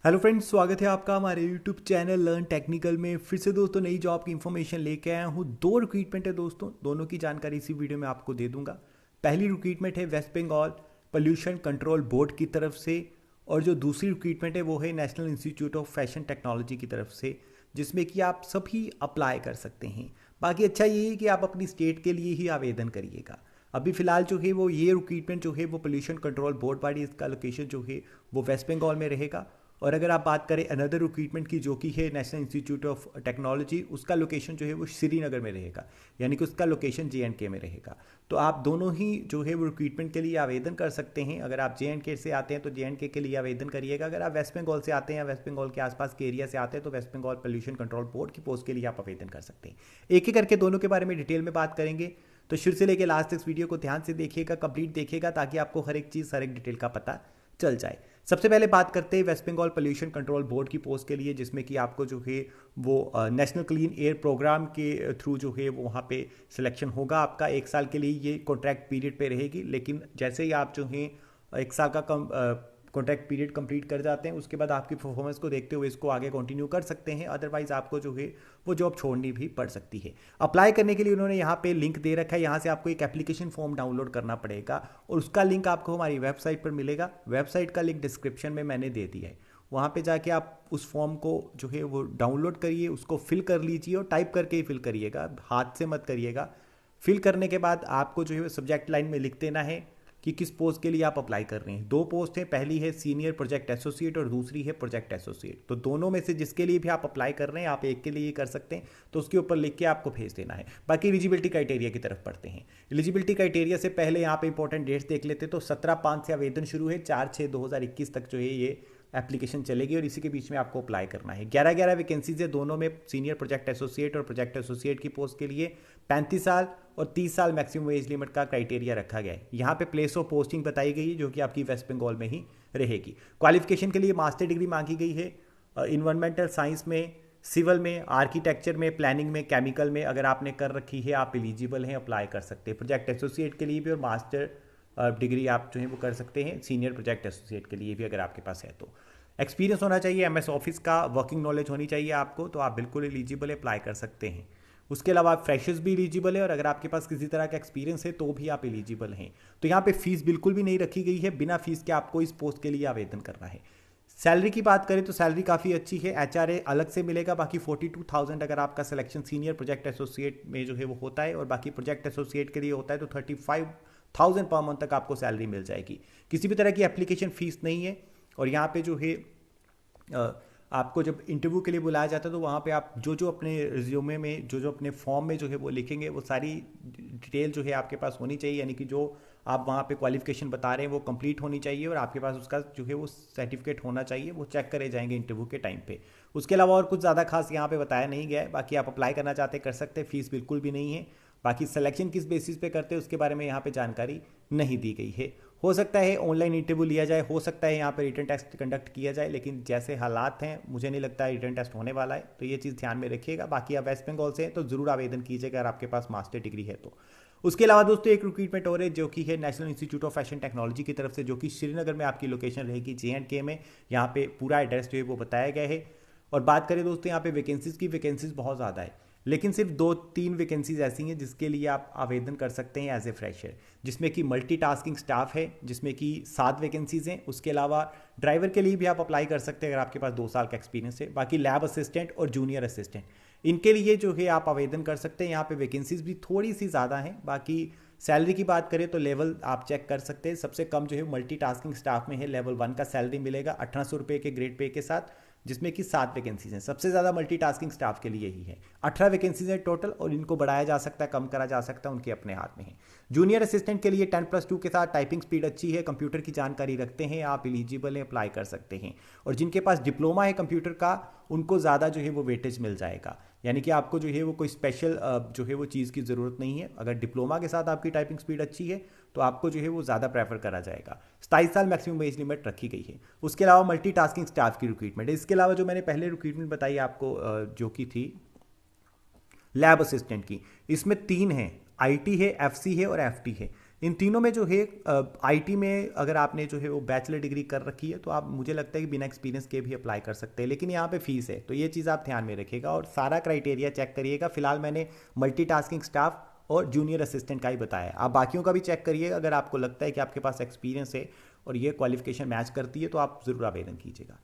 Hello friends, स्वागत है आपका हमारे यूट्यूब चैनल लर्न टेक्निकल में। फिर से दोस्तों नई जॉब की इन्फॉर्मेशन लेके आया हूँ। दो रिक्रूटमेंट है दोस्तों, दोनों की जानकारी इसी वीडियो में आपको दे दूंगा। पहली रिक्रूटमेंट है West Bengal pollution control board की तरफ से, और जो दूसरी रिक्रूटमेंट है वो है national institute of fashion technology की तरफ से, जिसमें कि आप सभी अप्लाई कर सकते हैं। बाकी अच्छा ये है कि आप अपनी स्टेट के लिए ही आवेदन करिएगा। अभी फिलहाल जो है वो ये रिक्रूटमेंट जो है वो पोल्यूशन कंट्रोल बोर्ड बॉडी, इसका लोकेशन जो है वो वेस्ट बंगाल में रहेगा। और अगर आप बात करें अनदर रिक्रूटमेंट की जो कि है नेशनल इंस्टीट्यूट ऑफ टेक्नोलॉजी, उसका लोकेशन जो है वो श्रीनगर में रहेगा, यानी कि उसका लोकेशन JNK में रहेगा। तो आप दोनों ही जो है वो रिक्रूटमेंट के लिए आवेदन कर सकते हैं। अगर आप JNK से आते हैं तो JNK के लिए आवेदन करिएगा। अगर आप वेस्ट बंगाल से आते हैं या वेस्ट बंगाल के आसपास के एरिया से आते हैं तो West Bengal pollution control board की पोस्ट के लिए आप आवेदन कर सकते हैं। एक एक करके दोनों के बारे में डिटेल में बात करेंगे, तो शुरू से लेकर लास्ट तक इस वीडियो को ध्यान से देखिएगा, कंप्लीट देखिएगा, ताकि आपको हर एक चीज़ हर एक डिटेल का पता चल जाए। सबसे पहले बात करते हैं West Bengal pollution control board की पोस्ट के लिए, जिसमें कि आपको जो है वो नेशनल क्लीन एयर प्रोग्राम के थ्रू जो है वो वहाँ पे सिलेक्शन होगा आपका। एक साल के लिए ये कॉन्ट्रैक्ट पीरियड पे रहेगी, लेकिन जैसे ही आप जो है एक साल का कॉन्ट्रैक्ट पीरियड कंप्लीट कर जाते हैं, उसके बाद आपकी परफॉर्मेंस को देखते हुए इसको आगे कंटिन्यू कर सकते हैं। अदरवाइज आपको जो है वो जॉब छोड़नी भी पड़ सकती है। अप्लाई करने के लिए उन्होंने यहाँ पे लिंक दे रखा है, यहाँ से आपको एक एप्लीकेशन फॉर्म डाउनलोड करना पड़ेगा और उसका लिंक आपको हमारी वेबसाइट पर मिलेगा। वेबसाइट का लिंक डिस्क्रिप्शन में मैंने दे दिया है। वहाँ पे जाके आप उस फॉर्म को जो है वो डाउनलोड करिए, उसको फिल कर लीजिए और टाइप करके ही फिल करिएगा, हाथ से मत करिएगा। फिल करने के बाद आपको जो है सब्जेक्ट लाइन में लिख देना है कि किस पोस्ट के लिए आप अप्लाई कर रहे हैं। दो पोस्ट हैं, पहली है सीनियर प्रोजेक्ट एसोसिएट और दूसरी है प्रोजेक्ट एसोसिएट। तो दोनों में से जिसके लिए भी आप अप्लाई कर रहे हैं, आप एक के लिए कर सकते हैं, तो उसके ऊपर लिख के आपको भेज देना है। बाकी एलिजिबिलिटी क्राइटेरिया की तरफ पढ़ते हैं। एलिजिबिलिटी क्राइटेरिया से पहले यहाँ पे इंपॉर्टेंट डेट्स देख लेते हैं। तो 17/5 से आवेदन शुरू है, 4/6/2021 तक जो है ये एप्लीकेशन चलेगी और इसी के बीच में आपको अप्लाई करना है। 11 वैकेंसीज है दोनों में, सीनियर प्रोजेक्ट एसोसिएट और प्रोजेक्ट एसोसिएट की पोस्ट के लिए। 35 साल और 30 साल मैक्सिमम एज लिमिट का क्राइटेरिया रखा गया है। यहाँ पे प्लेस ऑफ पोस्टिंग बताई गई है जो कि आपकी वेस्ट बंगाल में ही रहेगी। क्वालिफिकेशन के लिए मास्टर डिग्री मांगी गई है इन्वायरमेंटल साइंस में, सिविल में, आर्किटेक्चर में, प्लानिंग में, केमिकल में। अगर आपने कर रखी है आप एलिजिबल हैं, अप्लाई कर सकते हैं। प्रोजेक्ट एसोसिएट के लिए भी और मास्टर डिग्री आप जो है वो कर सकते हैं। सीनियर प्रोजेक्ट एसोसिएट के लिए भी अगर आपके पास है तो एक्सपीरियंस होना चाहिए, MS ऑफिस का वर्किंग नॉलेज होनी चाहिए आपको, तो आप बिल्कुल एलिजिबल अप्लाई कर सकते हैं। उसके अलावा आप फ्रेशर्स भी एलिजिबल है और अगर आपके पास किसी तरह का एक्सपीरियंस है तो भी आप एलिजिबल हैं। तो यहाँ पे फीस बिल्कुल भी नहीं रखी गई है, बिना फीस के आपको इस पोस्ट के लिए आवेदन करना है। सैलरी की बात करें तो सैलरी काफ़ी अच्छी है। HRA अलग से मिलेगा, बाकी 42,000 अगर आपका सिलेक्शन सीनियर प्रोजेक्ट एसोसिएट में जो है वो होता है, और बाकी प्रोजेक्ट एसोसिएट के लिए होता है तो 35,000 पर मंथ तक आपको सैलरी मिल जाएगी। किसी भी तरह की एप्लीकेशन फीस नहीं है। और यहाँ पे जो है आपको जब इंटरव्यू के लिए बुलाया जाता है तो वहाँ पे आप जो जो अपने रिज्यूमे में जो अपने फॉर्म में जो है वो लिखेंगे, वो सारी डिटेल जो है आपके पास होनी चाहिए, यानी कि जो आप वहाँ पे क्वालिफिकेशन बता रहे हैं वो कंप्लीट होनी चाहिए और आपके पास उसका जो है वो सर्टिफिकेट होना चाहिए। वो चेक करे जाएंगे इंटरव्यू के टाइम पे। उसके अलावा और कुछ ज़्यादा खास यहाँ पे बताया नहीं गया है। बाकी आप अप्लाई करना चाहते कर सकते हैं, फीस बिल्कुल भी नहीं है। बाकी सिलेक्शन किस बेसिस पे करते हैं उसके बारे में यहाँ पे जानकारी नहीं दी गई है। हो सकता है ऑनलाइन इंटरव्यू लिया जाए, हो सकता है यहाँ पे रिटन टेस्ट कंडक्ट किया जाए, लेकिन जैसे हालात हैं मुझे नहीं लगता है रिटन टेस्ट होने वाला है, तो ये चीज़ ध्यान में रखिएगा। बाकी आप वेस्ट बंगाल से हैं तो ज़रूर आवेदन कीजिएगा अगर आपके पास मास्टर डिग्री है तो। उसके अलावा दोस्तों एक रिक्रूटमेंट और है जो कि है national institute of fashion technology की तरफ से, जो कि श्रीनगर में आपकी लोकेशन रहेगी, JNK में। यहाँ पे पूरा एड्रेस जो है वो बताया गया है। और बात करें दोस्तों यहाँ पे वैकेंसीज की, वैकेंसीज बहुत ज़्यादा है, लेकिन सिर्फ 2-3 वैकेंसीज ऐसी हैं जिसके लिए आप आवेदन कर सकते हैं एज ए फ्रेशर, जिसमें कि मल्टीटास्किंग स्टाफ है जिसमें कि 7 वैकेंसीज हैं। उसके अलावा ड्राइवर के लिए भी आप अप्लाई कर सकते हैं अगर आपके पास 2 साल का एक्सपीरियंस है। बाकी लैब असिस्टेंट और जूनियर असिस्टेंट, इनके लिए जो है आप आवेदन कर सकते हैं। यहाँ पे वैकेंसीज भी थोड़ी सी ज़्यादा हैं। बाकी सैलरी की बात करें तो लेवल आप चेक कर सकते हैं। सबसे कम जो है मल्टीटास्किंग स्टाफ में है, लेवल 1 का सैलरी मिलेगा 1800 रुपये के ग्रेड पे के साथ, जिसमें कि 7 वैकेंसीज हैं। सबसे ज़्यादा मल्टीटास्किंग स्टाफ के लिए ही है, 18 वैकेंसीज हैं टोटल, और इनको बढ़ाया जा सकता है, कम करा जा सकता है, उनके अपने हाथ में है। जूनियर असिस्टेंट के लिए 10+2 के साथ टाइपिंग स्पीड अच्छी है, कंप्यूटर की जानकारी रखते हैं, आप एलिजिबल हैं, अप्लाई कर सकते हैं। और जिनके पास डिप्लोमा है कंप्यूटर का, उनको ज़्यादा जो है वो वेटेज मिल जाएगा, यानी कि आपको जो है वो कोई स्पेशल जो है वो चीज़ की ज़रूरत नहीं है। अगर डिप्लोमा के साथ आपकी टाइपिंग स्पीड अच्छी है तो आपको जो है वो ज़्यादा प्रेफर करा जाएगा। 27 साल मैक्सिमम एज लिमिट रखी गई है। उसके अलावा मल्टीटास्किंग स्टाफ की रिक्रूटमेंट है। इसके अलावा जो मैंने पहले रिक्रूटमेंट बताई आपको जो कि थी लैब असिस्टेंट की, इसमें 3 हैं, IT है, FC है और FT है। इन तीनों में जो है आईटी में अगर आपने जो है वो बैचलर डिग्री कर रखी है तो आप मुझे लगता है कि बिना एक्सपीरियंस के भी अप्लाई कर सकते हैं, लेकिन यहाँ पे फीस है, तो ये चीज़ आप ध्यान में रखिएगा और सारा क्राइटेरिया चेक करिएगा। फिलहाल मैंने मल्टीटास्किंग स्टाफ और जूनियर असिस्टेंट का ही बताया, आप बाकियों का भी चेक करिए। अगर आपको लगता है कि आपके पास एक्सपीरियंस है और ये क्वालिफिकेशन मैच करती है तो आप ज़रूर आवेदन कीजिएगा।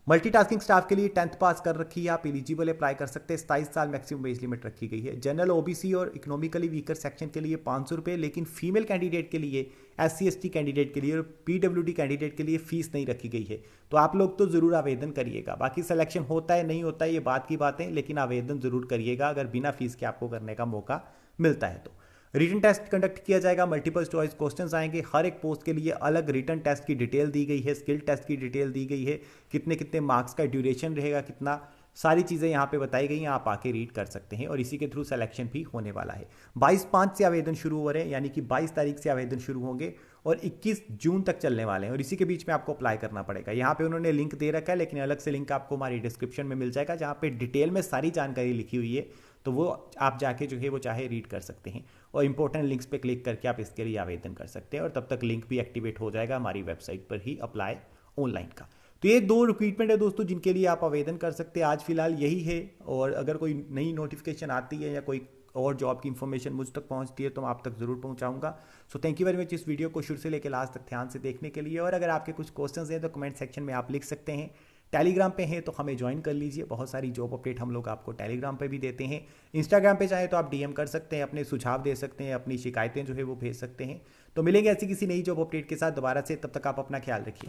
मल्टीटास्किंग स्टाफ के लिए 10th पास कर रखी है, आप एलिजिबल अप्लाई कर सकते हैं। 27 साल मैक्सिमम एज लिमिट रखी गई है। जनरल ओबीसी और इकोनॉमिकली वीकर सेक्शन के लिए 500 रुपये, लेकिन फीमेल कैंडिडेट के लिए, SC ST कैंडिडेट के लिए और PWD कैंडिडेट के लिए फीस नहीं रखी गई है। तो आप लोग तो ज़रूर आवेदन करिएगा। बाकी सिलेक्शन होता है नहीं होता है ये बात की बात है, लेकिन आवेदन ज़रूर करिएगा अगर बिना फीस के आपको करने का मौका मिलता है तो। रिटन टेस्ट कंडक्ट किया जाएगा, मल्टीपल चॉइस क्वेश्चंस आएंगे, हर एक पोस्ट के लिए अलग रिटन टेस्ट की डिटेल दी गई है, स्किल टेस्ट की डिटेल दी गई है, कितने कितने मार्क्स का ड्यूरेशन रहेगा, कितना, सारी चीज़ें यहाँ पे बताई गई हैं, आप आके रीड कर सकते हैं और इसी के थ्रू सिलेक्शन भी होने वाला है। 22/5 से आवेदन शुरू हो रहे हैं, यानी कि 22 तारीख से आवेदन शुरू होंगे और 21 जून तक चलने वाले हैं और इसी के बीच में आपको अप्लाई करना पड़ेगा। यहाँ पे उन्होंने लिंक दे रखा है, लेकिन अलग से लिंक आपको हमारी डिस्क्रिप्शन में मिल जाएगा जहाँ पे डिटेल में सारी जानकारी लिखी हुई है, तो वो आप जाके जो है वो चाहे रीड कर सकते हैं और इंपॉर्टेंट लिंक्स पे क्लिक करके आप इसके लिए आवेदन कर सकते हैं और तब तक लिंक भी एक्टिवेट हो जाएगा हमारी वेबसाइट पर ही अप्लाई ऑनलाइन का। तो ये 2 रिक्रूटमेंट है दोस्तों जिनके लिए आप आवेदन कर सकते हैं। आज फिलहाल यही है और अगर कोई नई नोटिफिकेशन आती है या कोई और जॉब की इन्फॉर्मेशन मुझ तक पहुंचती है तो मैं आप तक ज़रूर पहुंचाऊंगा। So thank you very much इस वीडियो को शुरू से लेकर लास्ट तक ध्यान से देखने के लिए। और अगर आपके कुछ क्वेश्चंस हैं तो कमेंट सेक्शन में आप लिख सकते हैं। टेलीग्राम पे हैं तो हमें ज्वाइन कर लीजिए, बहुत सारी जॉब अपडेट हम लोग आपको टेलीग्राम पे भी देते हैं। इंस्टाग्राम पे चाहे तो आप DM कर सकते हैं, अपने सुझाव दे सकते हैं, अपनी शिकायतें जो है वो भेज सकते हैं। तो मिलेंगे ऐसी किसी नई जॉब अपडेट के साथ दोबारा से, तब तक आप अपना ख्याल रखिए।